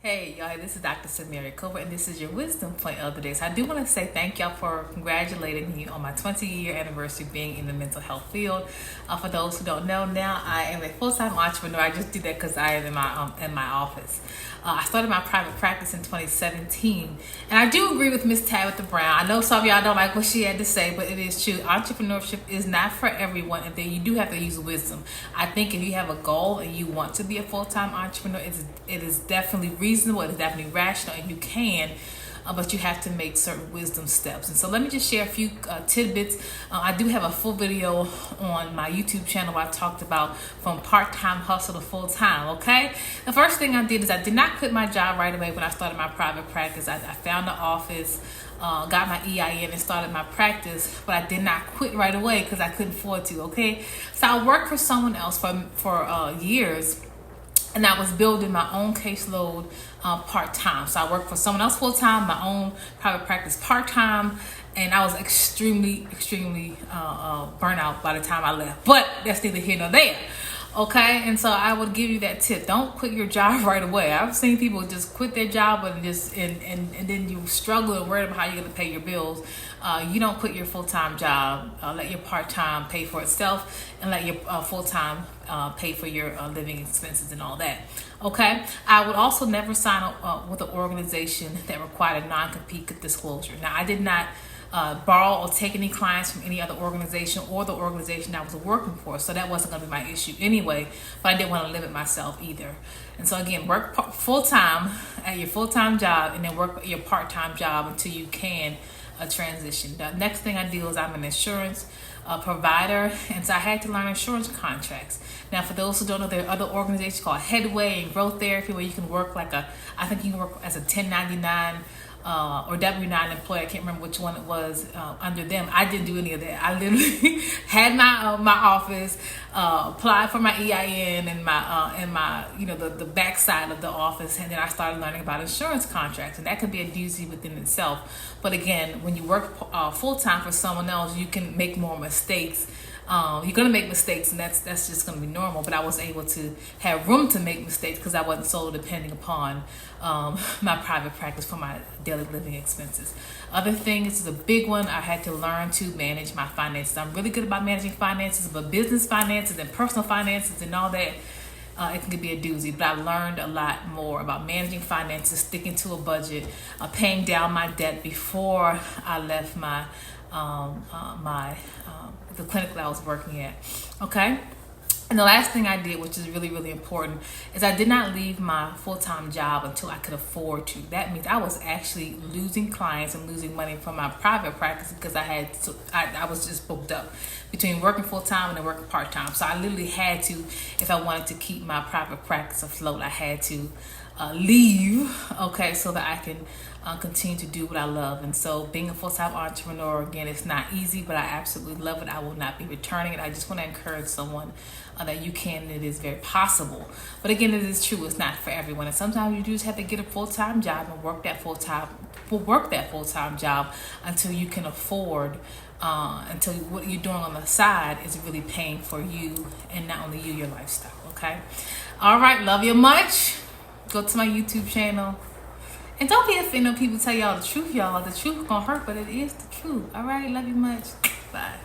Hey y'all, this is Dr. Samira Cooper, and this is your wisdom point of the day. So I do want to say thank y'all for congratulating me on my 20-year anniversary being in the mental health field. For those who don't know, now I am a full-time entrepreneur. I just do that because I am in my office. I started my private practice in 2017, and I do agree with Miss Tabitha Brown. I know some of y'all don't like what she had to say, but it is true. Entrepreneurship is not for everyone, and then you do have to use wisdom. I think if you have a goal and you want to be a full-time entrepreneur, it is definitely reasonable, it is definitely rational, and you can. But you have to make certain wisdom steps. And so let me just share a few tidbits. I do have a full video on my YouTube channel where I talked about from part-time hustle to full-time, okay? The first thing I did is I did not quit my job right away when I started my private practice. I found an office, got my EIN and started my practice, but I did not quit right away because I couldn't afford to, okay? So I worked for someone else for years, and I was building my own caseload part-time. So I worked for someone else full-time, my own private practice part-time, and I was extremely burnt out by the time I left. But that's neither here nor there. Okay, and so I would give you that tip. Don't quit your job right away. I've seen people just quit their job and then you struggle and worry about how you're going to pay your bills. You don't quit your full-time job. Let your part-time pay for itself, and let your full-time pay for your living expenses and all that. Okay, I would also never sign up with an organization that required a non-compete disclosure. Now, I did not borrow or take any clients from any other organization or the organization I was working for, so that wasn't going to be my issue anyway, but I didn't want to limit myself either. And so again, work full-time at your full-time job, and then work at your part-time job until you can transition. The next thing I do is I'm an insurance provider, and so I had to learn insurance contracts. Now, for those who don't know, there are other organizations called Headway and Growth Therapy where you can work I think you can work as a 1099 or W-9 employee. I can't remember which one it was under them. I didn't do any of that. I literally had my office, applied for my EIN and my the backside of the office, and then I started learning about insurance contracts, and that could be a doozy within itself. But again, when you work full-time for someone else, you can make more mistakes. You're gonna make mistakes, and that's just gonna be normal. But I was able to have room to make mistakes because I wasn't so depending upon my private practice for my daily living expenses. Other thing, this is a big one. I had to learn to manage my finances. I'm really good about managing finances, but business finances and personal finances and all that, it can be a doozy. But I learned a lot more about managing finances, sticking to a budget, paying down my debt before I left the clinic that I was working at. Okay. And the last thing I did, which is really important, is I did not leave my full-time job until I could afford to. That means I was actually losing clients and losing money from my private practice because I was just booked up between working full-time and then working part-time. So I literally had to, if I wanted to keep my private practice afloat, I had to leave, okay, so that I can continue to do what I love. And so being a full-time entrepreneur, again, it's not easy, but I absolutely love it. I will not be returning it. I just want to encourage someone that you can, it is very possible. But again, it is true, it's not for everyone. And sometimes you just have to get a full-time job and work that full-time job until you can afford, until what you're doing on the side is really paying for you, and not only you, your lifestyle. Okay. All right. Love you much. Go to my YouTube channel. And don't be offended when people tell y'all the truth, y'all. The truth gonna hurt, but it is the truth. All right, love you much. Bye.